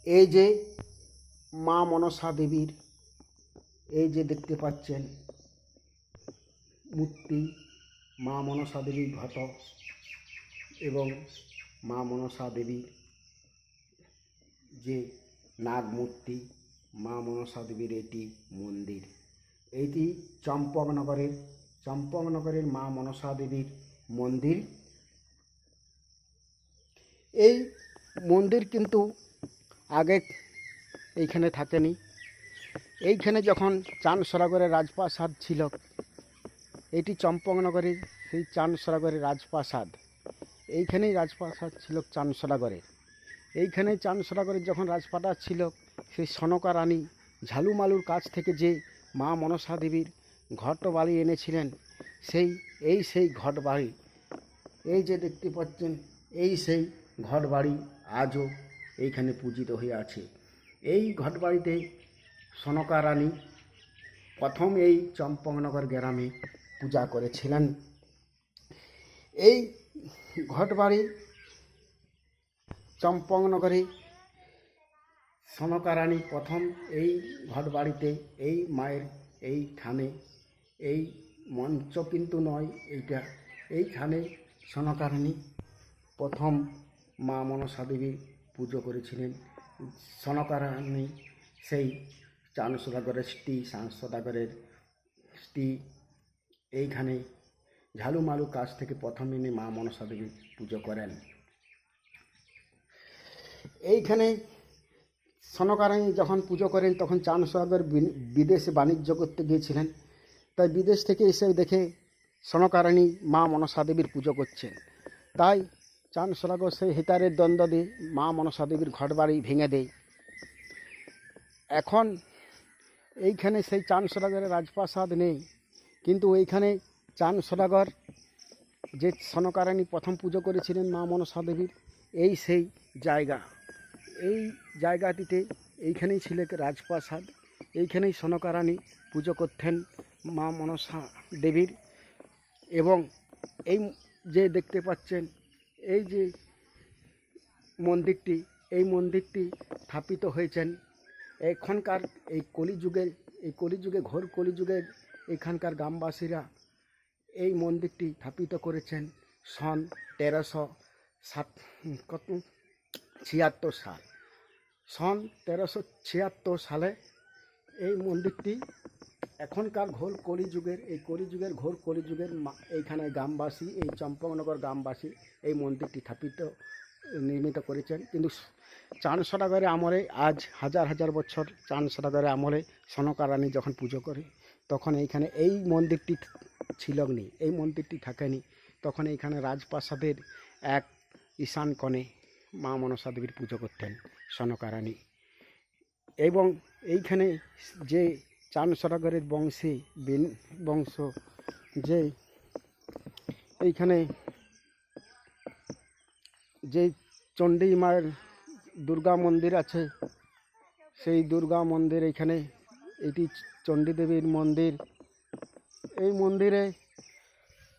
এই যে মা মনসা দেবীর এই যে দেখতে পাচ্ছেন মূর্তি, মা মনসা দেবীর ঘট এবং মা মনসা দেবীর যে নাগ মূর্তি, মা মনসা দেবীর এটি মন্দির। এইটি চম্পকনগরের মা মনসা দেবীর মন্দির। এই মন্দির কিন্তু আগে এইখানে থাকেনি। এইখানে যখন চানসরাগরের রাজপ্রাসাদ ছিল, এটি চম্পকনগরের সেই চানসরাগরের রাজপ্রাসাদ। এইখানেই রাজপ্রাসাদ ছিল চানসরাগরের। এইখানে চানসরাগরের যখন রাজপ্রাসাদ ছিল, সেই সনকা রানী ঝালুমালুর কাছ থেকে যে মা মনসা দেবীর ঘট বাড়ি এনেছিলেন, সেই ঘট বাড়ি, এই যে দেখতে পাচ্ছেন, এই সেই ঘট বাড়ি আজও এইখানে পূজিত হয়ে আছে। এই ঘট বাড়িতে সনকা রানী প্রথম এই চম্পকনগর গ্রামে পূজা করেছিলেন। এই ঘটবাড়ি চম্পকনগরে সনকা রানী প্রথম এই ঘটবাড়িতে এই মায়ের এইখানে, এই মঞ্চ কিন্তু নয় এইটা, এইখানে সনকা রানী প্রথম মা মনসা দেবীর পুজো করেছিলেন। সনকা রানী সেই চানসদাগরের সদাগরের স্ত্রী এইখানে ঝালুমালু কাছ থেকে প্রথম এনে মা মনসা দেবীর পুজো করেন। এইখানে সনকা রানী যখন পুজো করেন, তখন চানসদাগর বিদেশে বাণিজ্য করতে গিয়েছিলেন। তাই বিদেশ থেকে এসে দেখে সনকা রানী মা মনসা দেবীর পুজো করছেন। তাই চানসদাগর সেই হিতারের দ্বন্দ্ব দিয়ে মা মনসা দেবীর ঘরবাড়ি ভেঙে দেয়। এখন এইখানে সেই চানসদাগরের রাজপ্রাসাদ নেই, কিন্তু এইখানে চানসদাগর যে সনকা রানী প্রথম পুজো করেছিলেন মা মনসা দেবীর, এই সেই জায়গা। এই জায়গাটিতে এইখানেই ছিল রাজপ্রাসাদ। এইখানেই সনকা রানী পুজো করতেন মা মনসা দেবীর। এবং এই যে দেখতে পাচ্ছেন এই যে মন্দিরটি, এই মন্দিরটি স্থাপিত হয়েছেন এখনকার এই কলিযুগে ঘোর কলিযুগের এখানকার গ্রামবাসীরা এই মন্দিরটি স্থাপিত করেছেন সন 1376 সাল। সন 1376 সালে এই মন্দিরটি এখনকার ঘোর কলিযুগের এইখানে গ্রামবাসী, এই চম্পকনগর গ্রামবাসী এই মন্দিরটি নির্মিত করেছেন। কিন্তু চানসদাগরের আমলে, আজ হাজার হাজার বছর চানসদাগরের আমলে সনকা রানী যখন পুজো করে, তখন এইখানে এই মন্দিরটি ছিল নি, এই মন্দিরটি থাকেনি। তখন এইখানে রাজপ্রাসাদের এক ঈশান কোণে মা মনসা দেবীর পুজো করতেন সনকা রানী। এবং এইখানে যে চানসদাগরের বংশ যে এইখানে যে চণ্ডী মায়ের দুর্গা মন্দির আছে, সেই দুর্গা মন্দির এইখানে, এটি চণ্ডী দেবীর মন্দির। এই মন্দিরে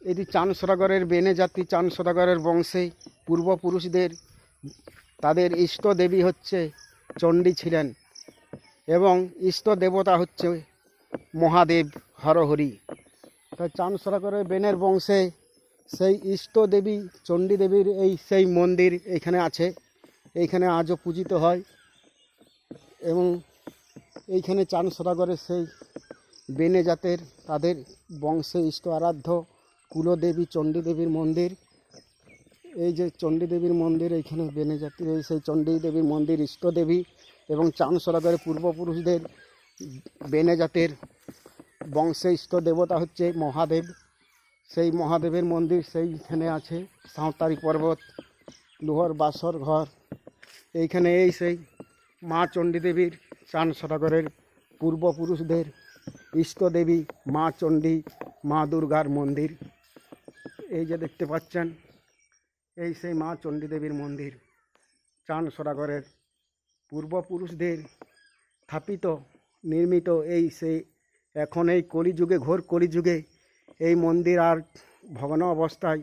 এটি চানসদাগরের বেনে জাতি, চানসদাগরের বংশে পূর্বপুরুষদের তাদের ইষ্ট দেবী হচ্ছে চণ্ডী ছিলেন, এবং ইষ্ট দেবতা হচ্ছে মহাদেব হরহরি। তাই চানসদাগরের বেনের বংশে সেই ইষ্ট দেবী চণ্ডী দেবীর সেই মন্দির এইখানে আছে। এইখানে আজও পূজিত হয়। এবং এইখানে চানসদাগরের সেই বেনে জাতের তাদের বংশে ইষ্ট আরাধ্য কুলদেবী চণ্ডী দেবীর মন্দির। এই যে চণ্ডী দেবীর মন্দির, এইখানে বেনে জাতির সেই চণ্ডী দেবীর মন্দির ইষ্ট দেবী, এবং চানসদাগরের পূর্বপুরুষদের বেনে জাতের বংশে ইষ্ট দেবতা হচ্ছে মহাদেব। সেই মহাদেবের মন্দির সেইখানে আছে। সাঁওতারি পর্বত, লোহার বাসর ঘর, এইখানে এই সেই মা চণ্ডী দেবীর, চানসদাগরের পূর্বপুরুষদের ইষ্ট দেবী মা চণ্ডী, মা দুর্গার মন্দির। এই যে দেখতে পাচ্ছেন, এই সেই মা চণ্ডী দেবীর মন্দির চানসদাগরের পূর্বপুরুষদের স্থাপিত নির্মিত। এই সেই এখন এই কলিযুগে, ঘোর কলিযুগে এই মন্দির আর ভগ্ন অবস্থায়,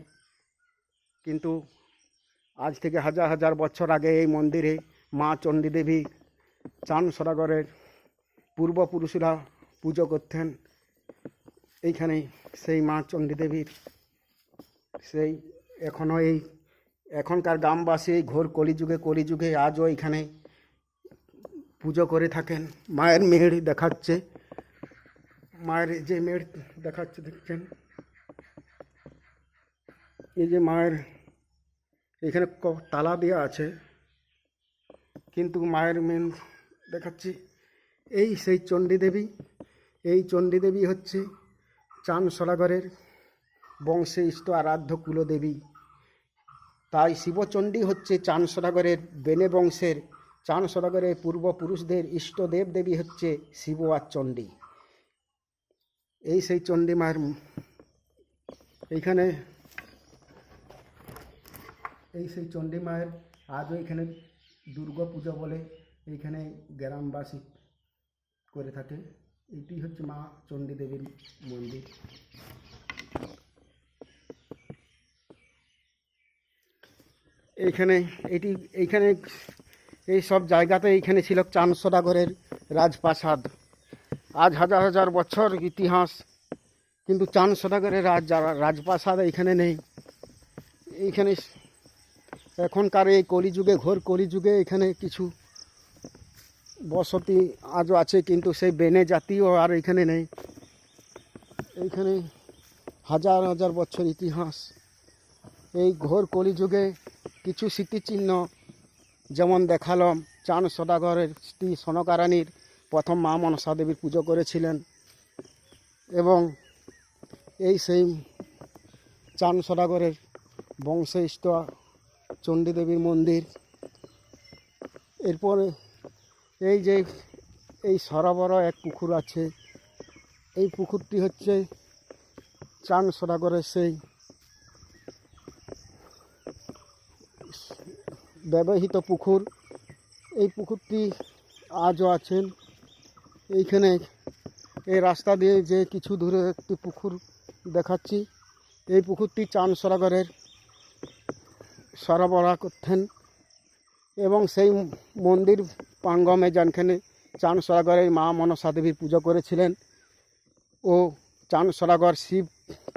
কিন্তু আজ থেকে হাজার হাজার বছর আগে এই মন্দিরে মা চণ্ডী দেবী চান সদাগরের পূর্বপুরুষরা পুজো করতেন। এইখানে সেই মা চণ্ডী দেবীর সেই এখনও এই এখনকার গ্রামবাসী এই ঘোর কলিযুগে আজও এখানে পুজো করে থাকেন। মায়ের মেড় দেখাচ্ছে, মায়ের যে মেড় দেখাচ্ছে দেখছেন, এই যে মায়ের এখানে তালা দেওয়া আছে, কিন্তু মায়ের মেন দেখাচ্ছি এই সেই চণ্ডী দেবী। এই চণ্ডী দেবী হচ্ছে চান সদাগরের বংশে ইষ্ট আরাধ্য কুলদেবী। তাই শিবচণ্ডী হচ্ছে চান সদাগরের বেনে বংশের, চান সদাগরের পূর্বপুরুষদের ইষ্ট দেবী হচ্ছে শিব আর চণ্ডী। এই সেই চণ্ডী মায়ের এইখানে এই সেই চণ্ডী মায়ের আজও এখানে দুর্গা পূজা বলে এইখানে গ্রামবাসী করে থাকে। এটি হচ্ছে মা চণ্ডী দেবীর মন্দির। এইখানে এই সব জায়গাতে এইখানে ছিল চান সদাগরের রাজপ্রাসাদ। আজ হাজার হাজার বছর ইতিহাস, কিন্তু চান সদাগরের রাজপ্রাসাদ এইখানে নেই। এইখানে এখনকার এই কলিযুগে ঘোর কলিযুগে এখানে কিছু বসতি আজও আছে, কিন্তু সেই বেনে জাতীয় আর এখানে নেই। এইখানে হাজার হাজার বছর ইতিহাস। এই ঘোর কলিযুগে কিছু স্মৃতিচিহ্ন যেমন দেখালাম, চান সদাগরের স্ত্রী সনকা রানীর প্রথম মা মনসা দেবীর পুজো করেছিলেন, এবং এই সেই চান সদাগরের বংশিষ্ট চণ্ডী দেবীর মন্দির। এরপরে এই যে এই সরোবর এক পুকুর আছে, এই পুকুরটি হচ্ছে চান সদাগরের সেই ব্যবহৃত পুকুর। এই পুকুরটি আজও আছেন। এইখানে এই রাস্তা দিয়ে যে কিছু দূরে একটি পুকুর দেখাচ্ছি, এই পুকুরটি চান সদাগরের সরবরাহ করতেন, এবং সেই মন্দির প্রাঙ্গণে যেখানে চান সদাগরের মা মনসা দেবীর পুজো করেছিলেন, ও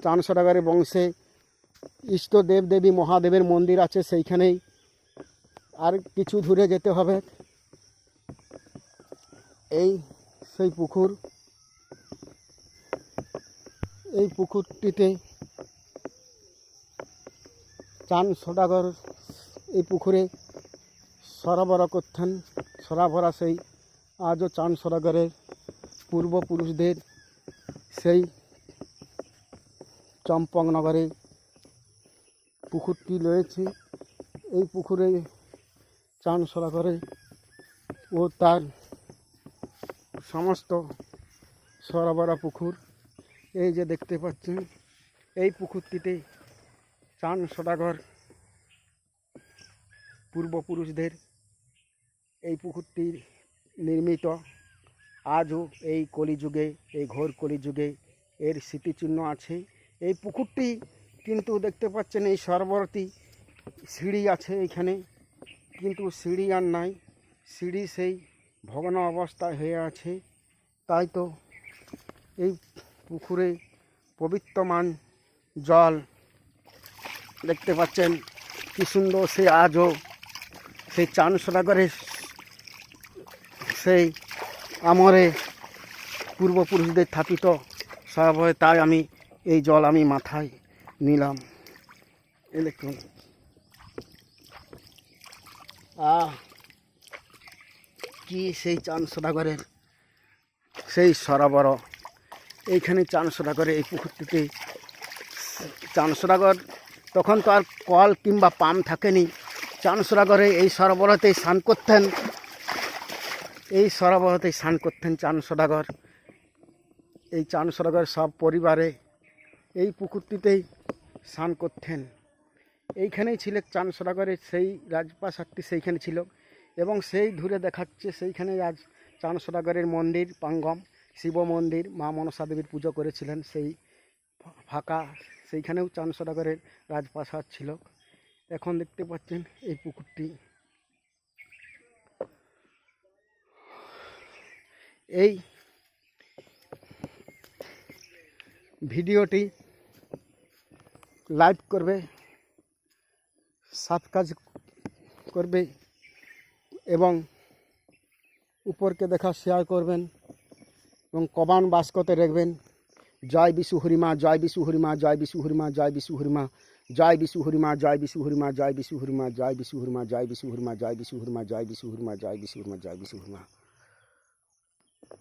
চান সদাগরের বংশে ইষ্ট দেবী মহাদেবের মন্দির আছে সেইখানেই। আর কিছু দূরে যেতে হবে, এই সেই পুকুর। এই পুকুরটিতে চান সদাগর এই পুকুরে সরবরাহ করতেন। সরাভরা সেই আজও চান সদাগরের পূর্বপুরুষদের সেই চম্পকনগরে পুকুরটি রয়েছে। এই পুকুরে চান সদাগরে ও তার সমস্ত সরবরাহ পুকুর। এই যে দেখতে পাচ্ছেন, এই পুকুরটিতে চান সদাগর পূর্বপুরুষদের এই পুকুরটি নির্মিত। আজও এই কলিযুগে, এই ঘোর কলিযুগে এর স্মৃতিচিহ্ন আছে। এই পুকুরটি কিন্তু দেখতে পাচ্ছেন এই সরোবরটি সিঁড়ি আছে এখানে, কিন্তু সিঁড়ি আর নাই, সিঁড়ি সেই ভগ্ন অবস্থায় হয়ে আছে। তাই তো এই পুকুরে পবিত্রমান জল দেখতে পাচ্ছেন কি সুন্দর। সে আজও সেই চান সদাগরের সেই আমরে পূর্বপুরুষদের স্থাপিত সরবরাহ। তাই আমি এই জল আমি মাথায় নিলাম। এই দেখুন, কি সেই চান সদাগরের সেই সরোবর। এইখানে চান সদাগরে এই পুকুরটিতে চান সদাগর, তখন তো আর কল কিংবা পাম্প থাকেনি। চান সদাগরে এই সরোবরতেই স্নান করতেন, এই সরোবরতেই স্নান করতেন চান সদাগর। এই চান সদাগর সব পরিবারে এই পুকুরটিতেই স্নান করতেন। এইখানেই ছিল চান সদাগরের সেই রাজপ্রাসাদটি, সেইখানে ছিল। এবং সেই দূরে দেখাচ্ছে সেইখানে আজ চান সদাগরের মন্দির প্রাঙ্গণ, শিব মন্দির, মা মনসা দেবীর পুজো করেছিলেন সেই ফাঁকা, সেইখানেও চান সদাগরের রাজপ্রাসাদ ছিল। এখন দেখতে পাচ্ছেন এই পুকুরটি এই ভিডিওটি লাইক করবে, সাবস্ক্রাইব করবে এবং উপরকে দেখা শেয়ার করবেন এবং কমেন্ট বাক্সতে রাখবেন জয় বিশু হরিমা, জয় বিশু হরিমা, জয় বিশু হরিমা, জয় বিশু হরিমা, জয় বিশু হরিমা, জয় বিশু হরিমা, জয় বিশু হরিমা, জয় বিশু হরিমা, জয় বিশু হরিমা, জয় বিশু হরিমা, জয় বিশু হরিমা, জয় বিশু হরিমা, জয় বিশু হরিমা।